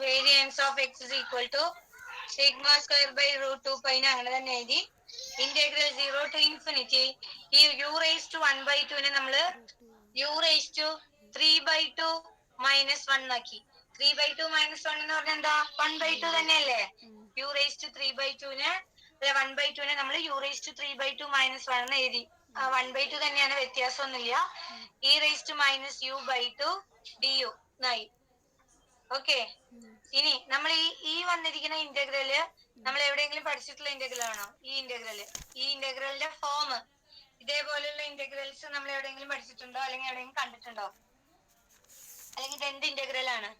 Variance of X is equal to sigma square by root 2 pi അങ്ങനെ തന്നെ എഴുതി. Integral 0 to infinity ഈ u raise to 1/2 നമ്മള് U raise to 3/2 minus 1 ആക്കി. 3/2 minus 1 എന്ന് പറഞ്ഞാൽ എന്താ? 1/2 തന്നെയല്ലേ? യു റേസ് ടു 3/2 1/2 നമ്മൾ യു റേസ് ടു 3/2 മൈനസ് 1 എന്ന് എഴുതി. 1/2 തന്നെയാണ്, വ്യത്യാസമൊന്നുമില്ല. E raise to minus u by two d u എന്നായി. ഓക്കെ, ഇനി നമ്മൾ ഈ വന്നിരിക്കുന്ന ഇന്റഗ്രല് നമ്മൾ എവിടെയെങ്കിലും പഠിച്ചിട്ടുള്ള ഇന്റഗ്രൽ ആണോ? ഈ ഇന്റഗ്രലിന്റെ ഫോം ഇതേപോലെയുള്ള ഇന്റഗ്രൽസ് നമ്മൾ എവിടെയെങ്കിലും പഠിച്ചിട്ടുണ്ടോ, അല്ലെങ്കിൽ എവിടെയെങ്കിലും കണ്ടിട്ടുണ്ടോ? അല്ലെങ്കിൽ ഇത് എന്ത് ഇന്റഗ്രൽ ആണ്?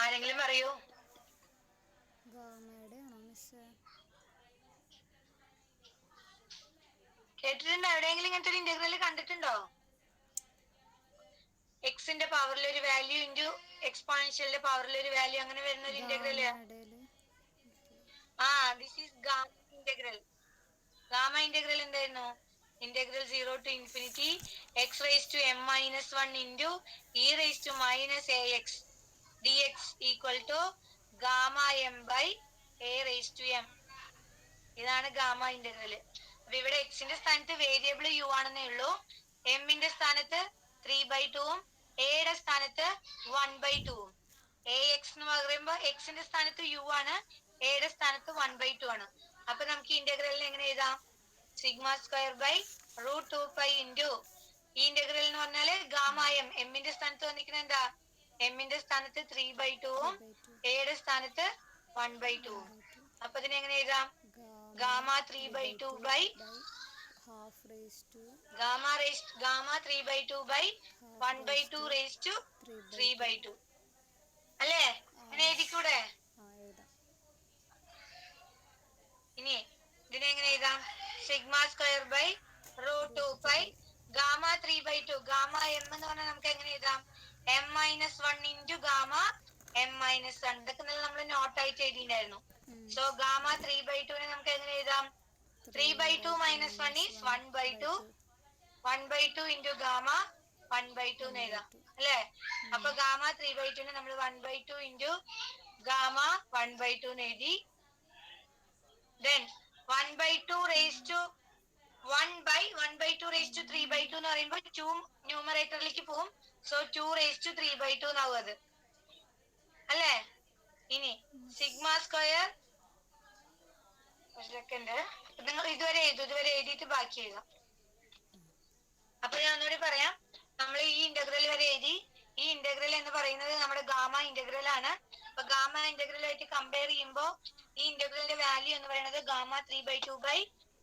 ആരെങ്കിലും പറയൂ. കേട്ടിട്ടുണ്ടോ? എവിടെയെങ്കിലും ഇങ്ങനത്തെ ഒരു ഇന്റഗ്രൽ കണ്ടിട്ടുണ്ടോ? എക്സിന്റെ പവറിൽ ഒരു വാല്യൂ ഇൻറ്റു എക്സ്പോണൻഷ്യലിന്റെ പവറിൽ ഒരു വാല്യൂ, അങ്ങനെ വരുന്ന ഒരു integral. This is gamma integral. Gamma integral എന്തായിരുന്നു? Integral 0 to infinity x raise to M minus 1 into e raise to minus a x d x equal to gamma m by a raise to m. ഇതാണ് gamma integral. അപ്പൊ ഇവിടെ എക്സിന്റെ സ്ഥാനത്ത് variable U ആണെന്നേ ഉള്ളൂ. എമ്മിന്റെ സ്ഥാനത്ത് 3/2ഉം എയുടെ സ്ഥാനത്ത് 1/2ഉം. എ എക്സ് എന്ന് പറയുമ്പോ എക്സിന്റെ സ്ഥാനത്ത് യു ആണ്, എയുടെ സ്ഥാനത്ത് 1/2 ആണ്. അപ്പൊ നമുക്ക് ഇന്റഗ്രലിന് എങ്ങനെ എഴുതാം? Sigma square by root 2 pi into ഈ ഇന്റഗ്രൽ എന്ന് പറഞ്ഞാല് ഗാമ എം. എമ്മിന്റെ സ്ഥാനത്ത് വന്നിരിക്കുന്നത് എന്താ? എമ്മിന്റെ സ്ഥാനത്ത് 3/2ഉം എയുടെ സ്ഥാനത്ത് 1/2ഉം. അപ്പൊ ഇതിനെങ്ങനെ എഴുതാം? Gamma 3/2 by gamma 3/2 by 1/2 raise to 3/2 അല്ലേ? അങ്ങനെ എഴുതിക്കൂടെ? ഇനി ഇതിനെങ്ങനെ എഴുതാം? Sigma square by root 2 pi gamma 3/2 gamma M എന്ന് പറഞ്ഞാൽ നമുക്ക് എങ്ങനെ എഴുതാം? M minus 1 into gamma M minus 1. ഇതൊക്കെ നമ്മൾ നോട്ട് ആയിട്ട് എഴുതിയിട്ടുണ്ടായിരുന്നു. സോ ഗാമ 3/2 നമുക്ക് എങ്ങനെ എഴുതാം? 3/2 മൈനസ് 1 ഈസ് 1/2. 1/2 ഇൻറ്റു ഗാമ 1/2 എന്ന് എഴുതാം അല്ലേ? അപ്പൊ ഗാമ 3/2 നമ്മൾ 1/2 ഇൻറ്റു ഗാമ 1/2 എന്ന് എഴുതി. Then 1/2 raised to 1/2 raised to 3/2 എന്ന് പറയുമ്പോൾ 2 ന്യൂമറേറ്ററിലേക്ക് പോകും. സോ 2 raised to 3/2 എന്നാവും അത് അല്ലേ? ഇനി സിഗ്മ സ്ക്വയർ, സെക്കൻഡ്, നിങ്ങൾ ഇതുവരെ എഴുതിയിട്ട് ബാക്കി എഴുതാം. അപ്പൊ ഞാൻ ഒന്നുകൂടി പറയാം. നമ്മൾ ഈ ഇന്റഗ്രൽ വരെ എഴുതി. ഈ ഇന്റഗ്രൽ എന്ന് പറയുന്നത് നമ്മുടെ ഗാമ ഇന്റഗ്രൽ ആണ്. അപ്പൊ ഗാമ ഇന്റഗ്രലായിട്ട് കമ്പയർ ചെയ്യുമ്പോൾ ഈ ഇന്റഗ്രലിന്റെ വാല്യൂ എന്ന് പറയുന്നത് ഗാമ 3/2 ബൈ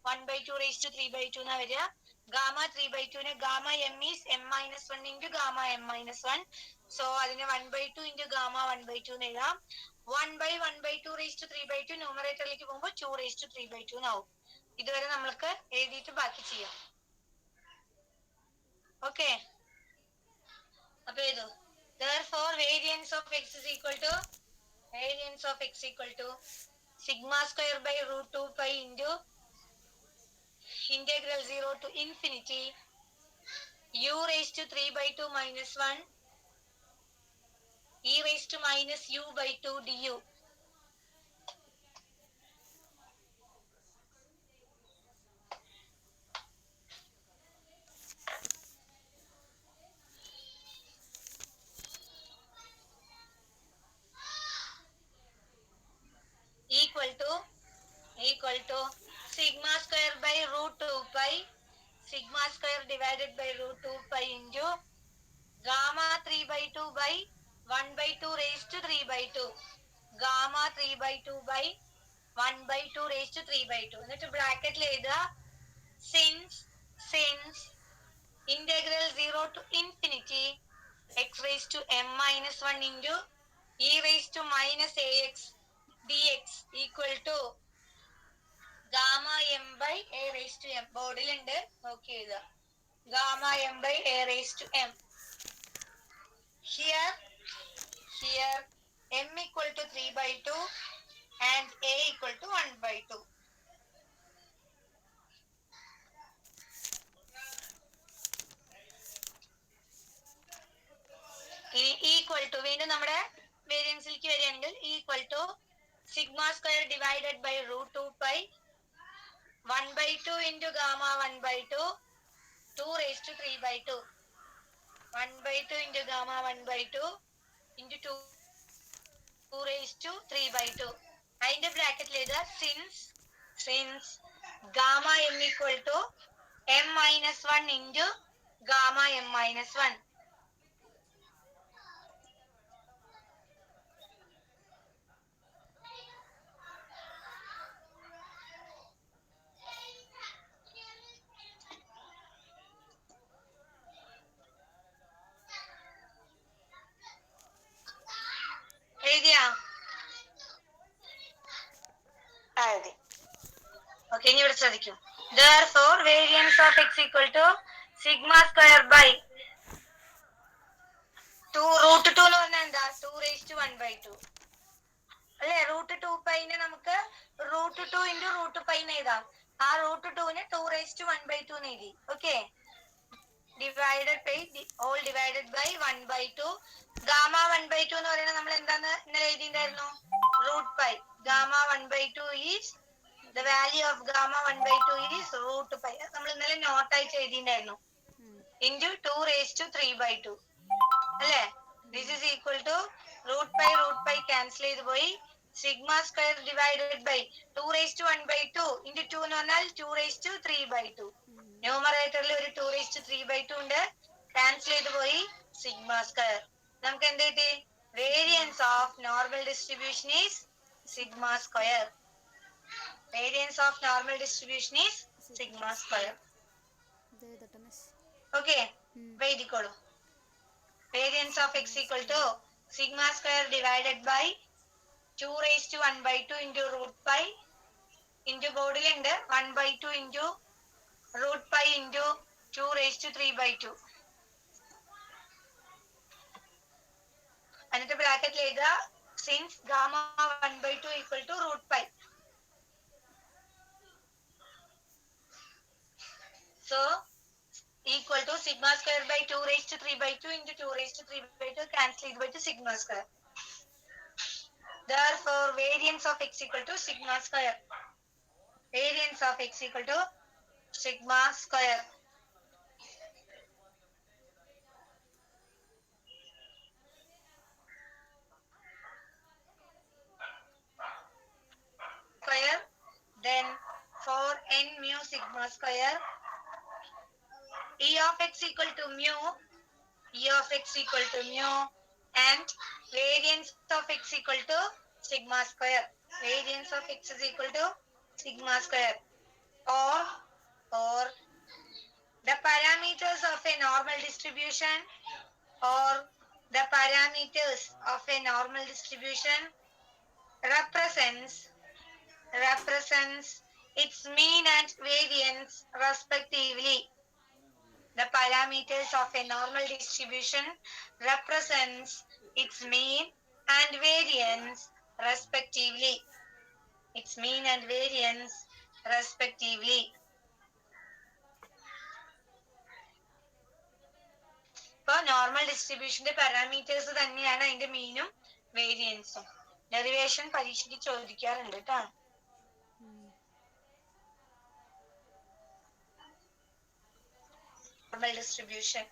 1/2 റേസ് ടു 3/2 എന്നാ വരിക. Gamma 3/2 gamma M is M minus 1 into gamma M minus 1. So അതിന് 1/2 ഇൻറ്റു ഗാമ 1/2 എന്ന് എഴുതാം. 1/1/2 റേസ് ടു 3/2 ന്യൂമറേറ്ററിലേക്ക് പോകുമ്പോൾ 2 റേസ് ടു 3/2 എന്നാവും. ഇതുവരെ നമ്മൾക്ക് എഴുതിയിട്ട് ബാക്കി ചെയ്യാം. ഓക്കെ, അപ്പൊ എഴുതൂ. Therefore variance of x is equal to sigma square by root 2 pi into integral 0 to infinity u raised to 3/2 minus 1 e raised to minus u by 2 du. equal to sigma square by root 2 pi sigma square divided by root 2 pi into gamma 3/2 by 1/2 raised to 3/2 gamma 3/2 by 1/2 raised to 3/2 എന്നിട്ട് ബ്രാക്കറ്റിൽ എഴുതുക since integral 0 to infinity x raised to m minus 1 into e raised to minus ax dx equal to gamma m by a raised to m. ബോർഡിലുണ്ട്, നോക്കി എഴുതുക. gamma m by a raised to m. Here m equal to 3/2 and a equal to 1/2. Equal to വീണ്ടും നമ്മുടെ വേരിയൻസിലേക്ക് വരികയാണെങ്കിൽ equal to sigma square divided by root 2 pi 1/2 into gamma 1/2 2 raised to 3/2 1/2 into gamma 1/2 into 2 raised to 3/2 അതിന്റെ ബ്രാക്കറ്റിൽ എഴുതുക since gamma m equal to m minus 1 into gamma m minus 1. എഴുതിയാ? എഴുതി. Okay, ഇനി ഇവിടെ ശ്രദ്ധിക്കും. Therefore, variance of x equal to sigma square by 2 root 2 എന്ന് പറഞ്ഞാൽ എന്താ? 2 raised to 1/2 അല്ലെ? റൂട്ട് 2 പൈനെ നമുക്ക് റൂട്ട് 2 into റൂട്ട് പൈ എഴുതാം. ആ റൂട്ട് 2നെ 2 raised to 1/2 എന്ന് എഴുതി. Okay, divided by all divided by 1/2 gamma 1/2 എന്ന് പറയുന്നത് നമ്മൾ എന്താന്ന് ഇന്നലെ എഴുതിയിട്ടുണ്ടായിരുന്നു? Root pi. Gamma 1/2 is the value of gamma 1/2 is root pi. നമ്മൾ ഇന്നലെ നോട്ട് ആയിട്ട് എഴുതിയിട്ടുണ്ടായിരുന്നു. into 2 raised to 3/2 അല്ലേ? this is equal to root pi cancel ചെയ്ത് പോയി sigma square divided by 2 raised to 1/2 into 2 എന്ന് പറഞ്ഞാൽ 2 raised to 3/2. ന്യൂമറേറ്ററിൽ ഒരു 2 raised to 3/2 ഉണ്ട്. ക്യാൻസൽ ചെയ്ത് പോയി sigma square. നമുക്ക് എന്ത് കിട്ടി? variance of normal distribution is sigma square. Variance of normal distribution is sigma square. Okay, എഴുതിക്കോളൂ. Variance of x equal to sigma square divided by 2 raised to 1/2 into root pi into ബോർഡിലുണ്ട് 1/2 into root pi into 2 raised to 3/2. എന്നിട്ട് ബ്രാക്കറ്റിൽ എഴുതുക since gamma 1/2 equal to root pi. So equal to sigma square by 2 raised to 3/2 into 2 raised to 3/2 cancel it by to sigma square. Therefore, variance of x equal to sigma square. Variance of x equal to sigma square. Square. Then for n mu sigma square. E of x equal to mu. E of x equal to mu. And variance of x equal to sigma square. Variance of x is equal to sigma square. Or the parameters of a normal distribution or the parameters of a normal distribution represents its mean and variance respectively. The parameters of a normal distribution represents its mean and variance respectively. Its mean and variance respectively. ഇപ്പോൾ normal ഡിസ്ട്രിബ്യൂഷന്റെ parameters തന്നെയാണ് അതിന്റെ മീനും വേരിയൻസും. Derivation പരീക്ഷയ്ക്ക് ചോദിക്കാറുണ്ട് കേട്ടോ. Normal distribution,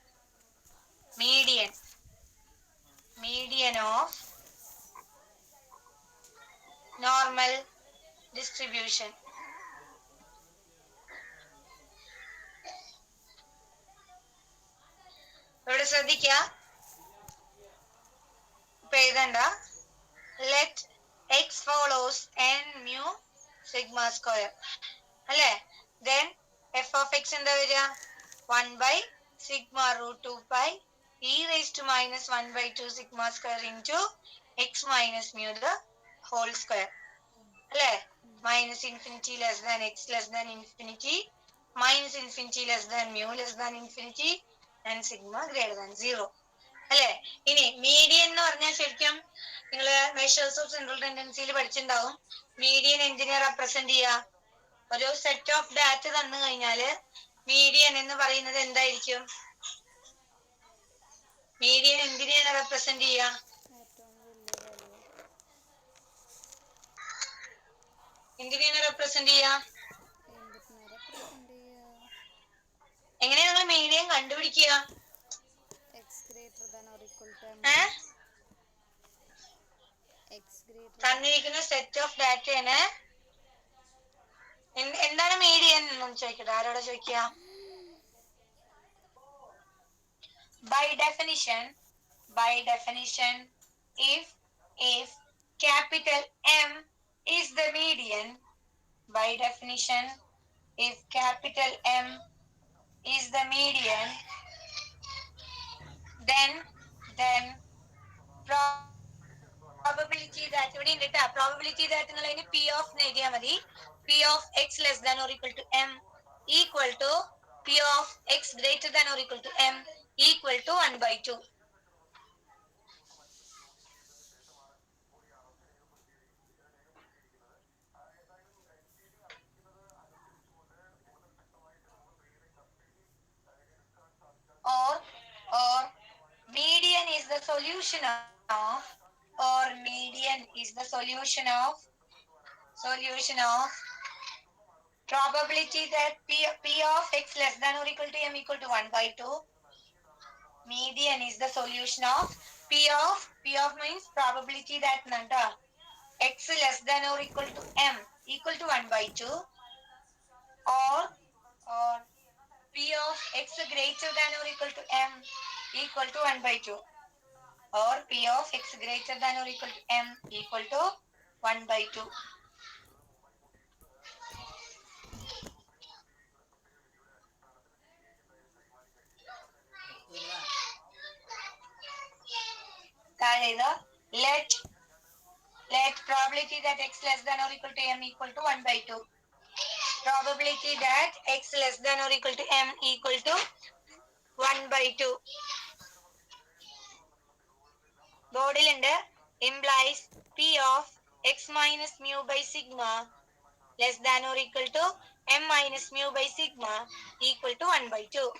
median of normal distribution. ഇവിടെ ശ്രദ്ധിക്കുക, ഇപ്പൊ എഴുതണ്ട. let x follows n mu sigma square അല്ലേ? then f of x എന്താ വരിക? 1 sigma root 2 pi e raised to minus 1/2 sigma square into x minus mu the whole square അല്ലേ? minus infinity less than x less than infinity, minus infinity less than mu less than infinity, and sigma greater than 0 അല്ലേ? ഇനി median എന്ന് പറഞ്ഞാൽ ശരിക്കും നിങ്ങൾ measures of central ടെൻഡൻസിയിൽ പഠിച്ചിട്ടുണ്ടാവും. Median എന്തിനെ represent ചെയ്യുക? ഒരു സെറ്റ് ഓഫ് ഡാറ്റ തന്നു കഴിഞ്ഞാല് മീഡിയൻ എന്ന് പറയുന്നത് എന്തായിരിക്കും? മീഡിയൻ എന്തിനെയാണ് റെപ്രസെന്റ് ചെയ്യുക? എന്തിനാണ് റെപ്രസെന്റ് ചെയ്യാ? എങ്ങനെയാ നിങ്ങൾ മീഡിയം കണ്ടുപിടിക്കുക? തന്നിരിക്കുന്ന സെറ്റ് ഓഫ് ഡാറ്റയാണ്. എന്താണ് മീഡിയൻ എന്ന് ചോദിക്കട്ടെ, ആരോടെ ചോദിക്കുക? By definition, if capital M is the median, by definition, if capital M is the median, then probability that ഇവിടെ ഉണ്ട് ട്ടാ, probability that എന്നുള്ളതിന് P of എഴുതിയാ മതി. P of x less than or equal to M equal to P of x greater than or equal to M equal to 1/2. Or median is the solution of probability that P of x less than or equal to M equal to 1/2. Median is the solution of P of means probability that x less than or equal to M equal to 1/2, or P of x greater than or equal to M equal to 1/2, or P of x greater than or equal to M equal to 1/2. Let probability that x less than or equal to M equal to 1/2. Probability that x less than or equal to M equal to 1/2. ബോർഡിലുണ്ട്. Implies P of x minus mu by sigma less than or equal to M minus mu by sigma equal to 1/2.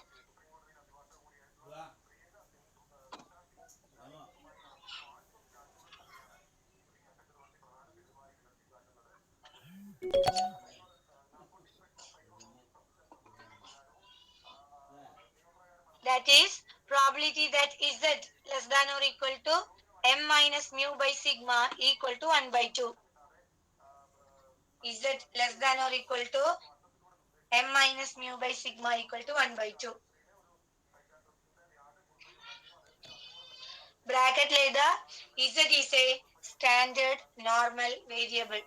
That is probability that z less than or equal to M minus mu by sigma equal to 1/2. Z less than or equal to M minus mu by sigma equal to 1/2. Bracket లేదా z is a standard normal variable.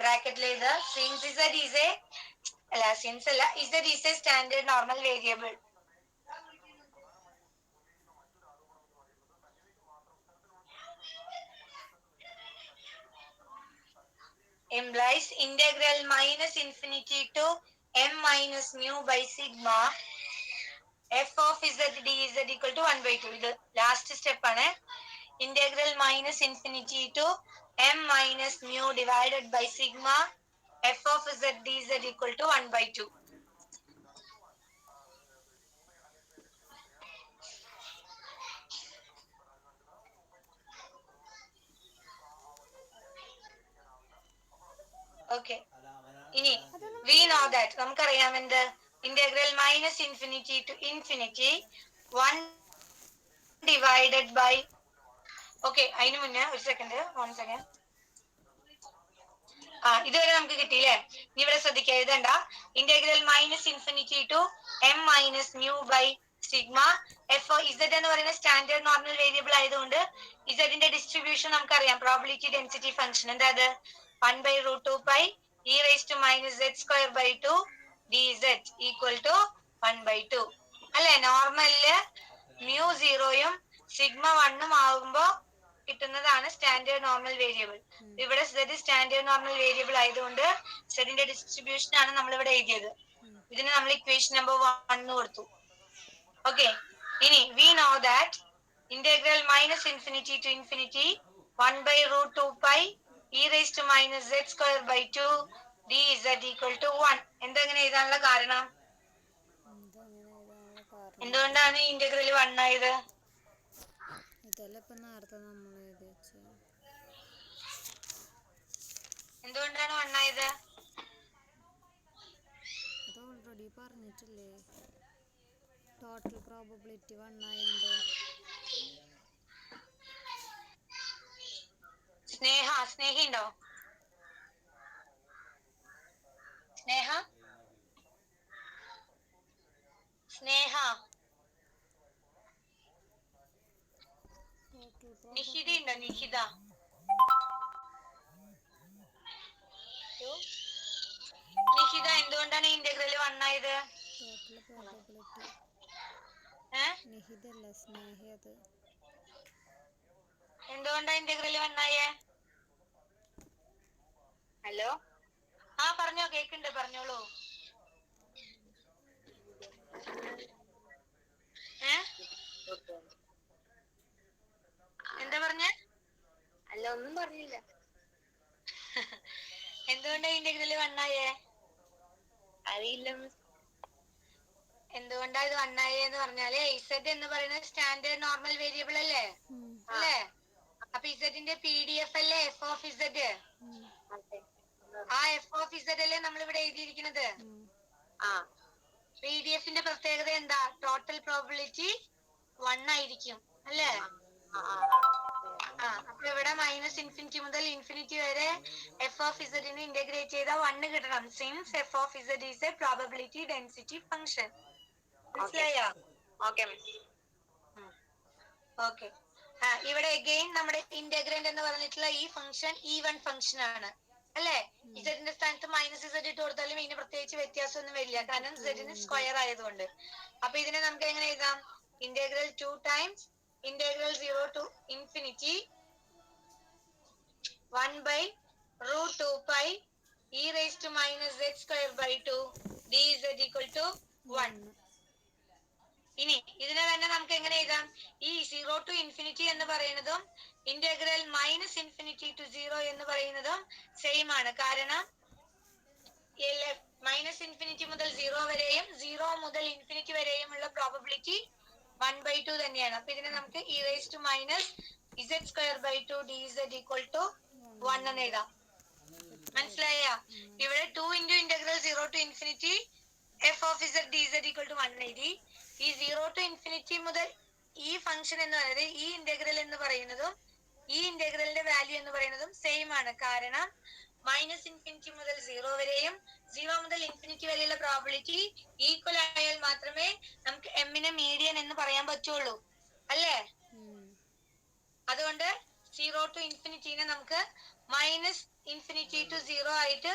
Bracket లేదా since z is a z is a standard normal variable. Implies integral minus infinity to M minus mu by sigma f of z dz equal to 1/2. ഇത് last step ആണ്. Integral minus infinity to M minus mu divided by sigma f of z dz equal to 1/2. Okay. ഇനി we know that നമുക്കറിയാം എന്ത് integral minus infinity to infinity 1 divided by okay അതിനു മുന്നേ ഒരു second 1 second ഇതുവരെ നമുക്ക് കിട്ടിയില്ലേ? ഇനി ഇവിടെ ശ്രദ്ധിക്കുക, എഴുതണ്ട. Integral minus infinity to M minus mu by sigma F Z എന്ന് പറയുന്ന സ്റ്റാൻഡേർഡ് നോർമൽ വേരിയബിൾ ആയതുകൊണ്ട് ഇസഡിന്റെ ഡിസ്ട്രിബ്യൂഷൻ നമുക്കറിയാം. പ്രോബിലിറ്റി ഡെൻസിറ്റി ഫംഗ്ഷൻ എന്താ അത്? 1/√2 pi e raised to minus z square by 2 dz equal to 1/2 അല്ലെ? നോർമലില് മ്യൂ 0യും സിഗ്മ 1ഉം ആകുമ്പോ കിട്ടുന്നതാണ് സ്റ്റാൻഡേർഡ് നോർമൽ വേരിയബിൾ. ഇവിടെ z സ്റ്റാൻഡേർഡ് നോർമൽ വേരിയബിൾ ആയതുകൊണ്ട് zന്റെ ഡിസ്ട്രിബ്യൂഷൻ ആണ് നമ്മൾ ഇവിടെ എഴുതിയത്. ഇതിന് നമ്മൾ ഇക്വേഷൻ നമ്പർ 1 കൊടുത്തു. ഓക്കെ. ഇനി we know that integral minus infinity to infinity 1/√2 pi e raised to minus z square by 2 dz equal to 1. എന്തെങ്ങനെ എഴുതാനുള്ള കാരണം? എന്തുകൊണ്ടാണ് ഇന്റഗ്രൽ 1 ആയത്? എന്തുകൊണ്ടാണ് 1 ആയത്? അത് ഓൾറെഡി പറഞ്ഞിട്ടില്ലേ, ടോട്ടൽ പ്രോബബിലിറ്റി 1 ആയതുകൊണ്ട്. സ്നേഹ ഉണ്ടോ? സ്നേഹ ടോട്ടൽ നിഷിത ഉണ്ടോ? നിഷിത എന്തുകൊണ്ടാണ് ഇന്റഗ്രൽ 1 ആയത്? Total probability. നിഹിതല്ല, സ്നേഹ. അത് എന്തുകൊണ്ടാണ് ഇന്റഗ്രൽ 1 ആയേ? ഹലോ, പറഞ്ഞോ, കേക്കുണ്ട്, പറഞ്ഞോളൂ. എന്താ പറഞ്ഞ? അല്ല, ഒന്നും പറഞ്ഞില്ല. എന്തുകൊണ്ടാണ് ഇന്റഗ്രൽ 1 ആയേ? അറിയില്ല. എന്തുകൊണ്ടാ ഇത് 1 ആയെന്ന് പറഞ്ഞാല് z എന്ന് പറയുന്നത് സ്റ്റാൻഡേർഡ് നോർമൽ വേരിയബിൾ അല്ലേ? അല്ലേ? അപ്പൊ ഇസഡിന്റെ PDF അല്ലേ എഫ് ഓഫ് ഇസഡ്? ആ എഫ് ഓഫ് ഇസഡ് അല്ലേ നമ്മൾ ഇവിടെ എഴുതിയിരിക്കുന്നത്? PDF-ന്റെ പ്രത്യേകത എന്താ? ടോട്ടൽ പ്രോബബിലിറ്റി 1 ആയിരിക്കും, അല്ലേ? അപ്പൊ ഇവിടെ -∞ മുതൽ ഇൻഫിനിറ്റി വരെ എഫ് ഓഫ് ഇസഡിനെ ഇന്റഗ്രേറ്റ് ചെയ്താൽ 1 കിട്ടണം. Since F of Z is A probability density function. മനസ്സിലായോ? ഓക്കെ. ഇവിടെ അഗെയിൻ നമ്മുടെ ഇന്റഗ്രന്റ് എന്ന് പറഞ്ഞിട്ടുള്ള ഈ ഫംഗ്ഷൻ ഈവൻ ഫംഗ്ഷൻ ആണ്, അല്ലേ? ഇസഡിന്റെ സ്ഥാനത്ത് -z ഇട്ട് കൊടുത്താലും ഇതിന് പ്രത്യേകിച്ച് വ്യത്യാസമൊന്നും വരില്ല, കാരണം z സ്ക്വയർ ആയതുകൊണ്ട്. അപ്പൊ ഇതിനെ നമുക്ക് എങ്ങനെ എഴുതാം? Integral 2 times integral 0 to infinity 1/√2 pi e raised to -z²/2 dz = 1. ഇനി ഇതിനെ തന്നെ നമുക്ക് എങ്ങനെ എഴുതാം? ഈ 0 ടു ഇൻഫിനിറ്റി എന്ന് പറയുന്നതും ഇന്റഗ്രൽ -∞ ടു 0 എന്ന് പറയുന്നതും സെയിം ആണ്. കാരണം -∞ മുതൽ 0 വരെയും 0 മുതൽ ഇൻഫിനിറ്റി വരെയുമുള്ള പ്രോബബിലിറ്റി 1/2 തന്നെയാണ്. അപ്പൊ ഇതിനെ നമുക്ക് e raised to -z²/2 dz = 1 എന്ന് എഴുതാം. മനസ്സിലായ? ഇവിടെ 2 × integral 0 to infinity F of z dz = 1 എഴുതി. ഈ 0 ടു ഇൻഫിനിറ്റി മുതൽ ഈ ഫംഗ്ഷൻ എന്ന് പറയുന്നത് ഈ ഇന്റഗ്രൽ എന്ന് പറയുന്നതും ഈ ഇന്റഗ്രലിന്റെ വാല്യൂ എന്ന് പറയുന്നതും സെയിം ആണ്. കാരണം -∞ മുതൽ 0 വരെയും 0 മുതൽ ഇൻഫിനിറ്റി വരെയുള്ള പ്രോബബിലിറ്റി ഈക്വൽ ആയാൽ മാത്രമേ നമുക്ക് എമ്മിനെ മീഡിയൻ എന്ന് പറയാൻ പറ്റുള്ളൂ, അല്ലേ? അതുകൊണ്ട് 0 ടു ഇൻഫിനിറ്റിനെ നമുക്ക് -∞ ടു 0 ആയിട്ട്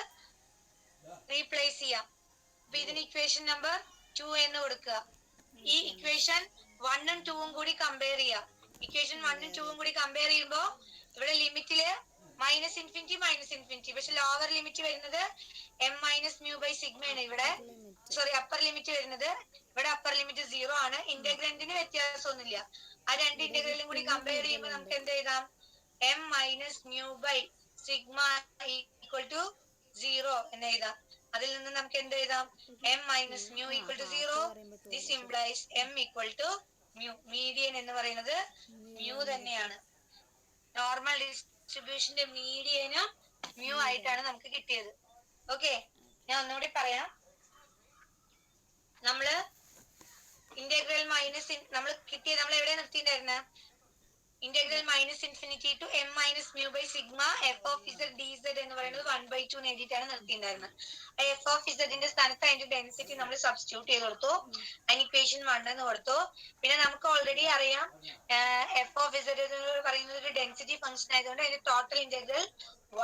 റീപ്ലേസ് ചെയ്യാം. അപ്പൊ ഇതിന് ഇക്വേഷൻ നമ്പർ 2 എന്ന് കൊടുക്കുക. ഈ ഇക്വേഷൻ 1ഉം 2ഉം കൂടി കമ്പയർ ചെയ്യുക. ഇക്വേഷൻ 1ഉം 2ഉം കൂടി കമ്പയർ ചെയ്യുമ്പോ ഇവിടെ ലിമിറ്റില് -∞ പക്ഷെ ലോവർ ലിമിറ്റ് വരുന്നത് m-μ/σ ആണ്. ഇവിടെ അപ്പർ ലിമിറ്റ് വരുന്നത് ഇവിടെ അപ്പർ ലിമിറ്റ് 0 ആണ്. ഇന്റഗ്രന്റിന് വ്യത്യാസമൊന്നുമില്ല. ആ രണ്ട് ഇന്റഗ്രലും കൂടി കമ്പയർ ചെയ്യുമ്പോൾ നമുക്ക് എന്ത് എഴുതാം? m-μ/σ = 0 എന്ന് എഴുതാം. അതിൽ നിന്ന് നമുക്ക് എന്ത് എഴുതാം? m-μ = 0. This implies m = μ. Median എന്ന് പറയുന്നത് μ തന്നെയാണ്. നോർമൽ ഡിസ്ട്രിബ്യൂഷന്റെ മീഡിയനും μ ആയിട്ടാണ് നമുക്ക് കിട്ടിയത്. ഓക്കെ, ഞാൻ ഒന്നുകൂടി പറയാം. നമ്മള് ഇന്റഗ്രൽ നമ്മൾ എവിടെ നിർത്തിയിട്ടുണ്ടായിരുന്നത്? Integral -∞ to m-μ/σ F of z dz എന്ന് പറയുന്നത് 1/2 എന്ന് എഴുതിയിട്ടാണ് നിർത്തിയിട്ടുണ്ടായിരുന്നത്. എഫ് ഓഫ് ഇസഡിന്റെ സ്ഥാനത്ത് അതിന്റെ ഡെൻസിറ്റി നമ്മൾ സബ്സ്റ്റിറ്റ്യൂട്ട് ചെയ്ത് കൊടുത്തു. അതിന് ഇക്വേഷൻ 1 എന്ന് കൊടുത്തു. പിന്നെ നമുക്ക് ഓൾറെഡി അറിയാം എഫ് ഓഫ് ഇസഡ് എന്ന് പറയുന്നത് ഒരു ഡെൻസിറ്റി ഫംഗ്ഷൻ ആയതുകൊണ്ട് അതിന്റെ ടോട്ടൽ ഇന്റഗ്രൽ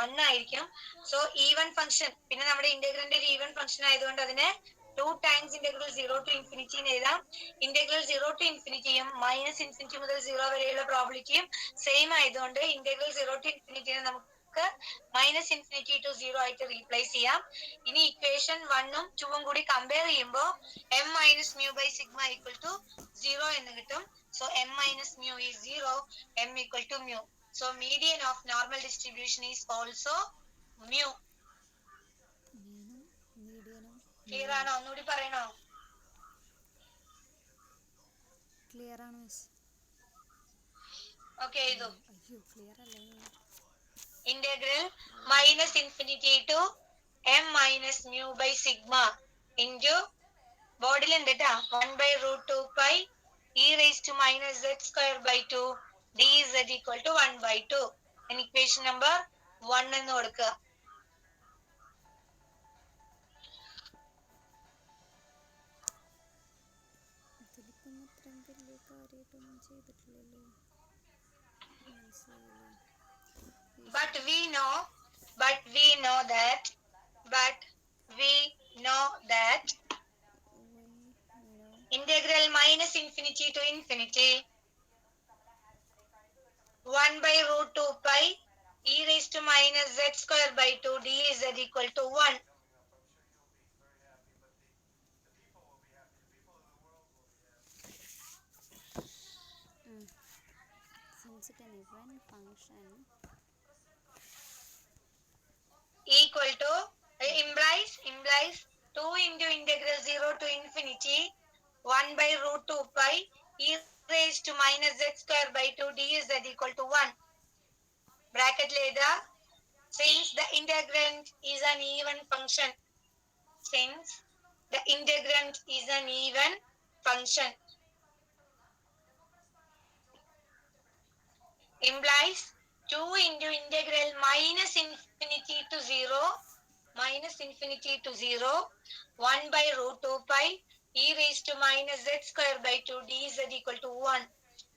1 ആയിരിക്കും. സോ ഈവൻ ഫംഗ്ഷൻ, പിന്നെ നമ്മുടെ ഇന്റഗ്രലിന്റെ ഒരു ഈവൻ ഫംഗ്ഷൻ ആയതുകൊണ്ട് അതിനെ 2 ടൈംസ് ഇന്റഗ്രൽ 0 ടു ഇൻഫിനിറ്റി എഴുതാം. ഇന്റഗ്രൽ 0 ടു ഇൻഫിനിറ്റിയും -∞ മുതൽ 0 വരെയുള്ള പ്രോബിലിറ്റിയും സെയിം ആയതുകൊണ്ട് ഇന്റഗ്രൽ 0 ടു ഇൻഫിനിറ്റിനെ നമുക്ക് -∞ ടു 0 ആയിട്ട് റീപ്ലേസ് ചെയ്യാം. ഇനി ഇക്വേഷൻ 1ഉം 2ഉം കൂടി കമ്പയർ ചെയ്യുമ്പോൾ m-μ/σ = 0 എന്ന് കിട്ടും. So m-μ is 0, m = μ. So median of normal distribution is also μ. Clear ആണോ? ഒന്നുകൂടി പറയണോ? ക്ലിയർ ആണ് മിസ്. ഓക്കെ, എഴുതൂ. അയ്യോ, ക്ലിയർ അല്ലേ? Integral minus infinity to m minus mu by sigma into ബോർഡിൽ ഉണ്ട് കേട്ടാ 1/√2 pi e raised to minus z square by 2 dz equal to 1/2. Equation number 1 എന്ന് കൊടുക്കുക. ഇതിലിപ്പം അത്രയും വലിയ കാര്യമായിട്ടൊന്നും ചെയ്തിട്ടില്ലല്ലോ, മനസ്സിലായില്ലേ? But we know that integral minus infinity to infinity 1/√2 pi e raised to minus z square by 2 dz equal to 1. Since it an even function Equal to implies 2 into integral 0 to infinity 1/√2 pi e raised to minus z square by 2 dz equal to 1. Bracket later, since the integrand is an even function, implies 2 into integral minus infinity to 0 1/√2 pi e raised to minus z square by 2 dz equal to 1.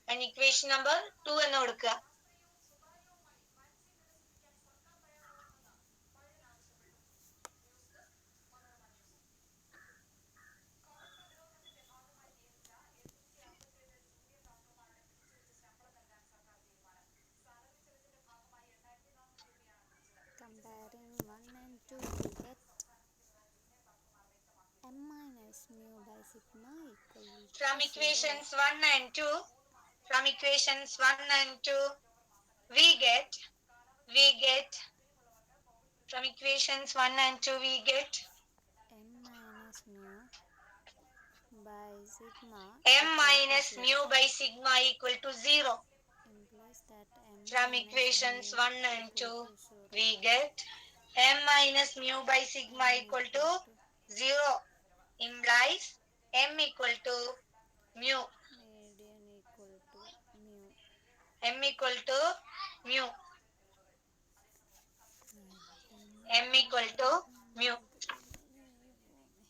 And equation number 2 എന്ന് കൊടുക്കുക. comparing 1 and 2 we get m minus mu by sigma equal From to equations 0. 1 and 2 we get from equations 1 and 2 we get m minus mu by sigma m minus mu by sigma equal to 0. implies that m From minus equations mu 1 and 2 equal to 0. we get m minus mu by sigma equal to 0 implies m equal to mu. Median equal to mu. M equal to mu. M equal to mu.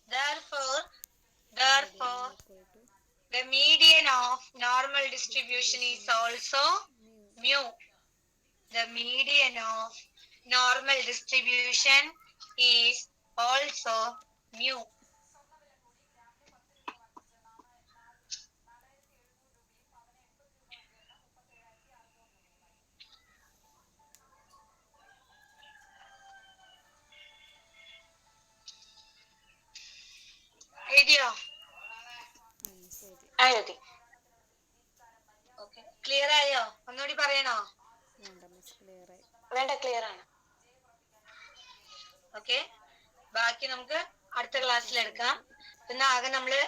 Therefore, the median of normal distribution is also mu. The median of normal distribution is also mu. എഴുതിയോ? എഴുതി. Okay, clear ആയോ? ഒന്നുകൂടി പറയണോ? വേണ്ട, clear ആണ്. Okay, ബാക്കി നമുക്ക് അടുത്ത ക്ലാസ്സിൽ എടുക്കാം. ഇന്ന് ആകെ നമ്മള്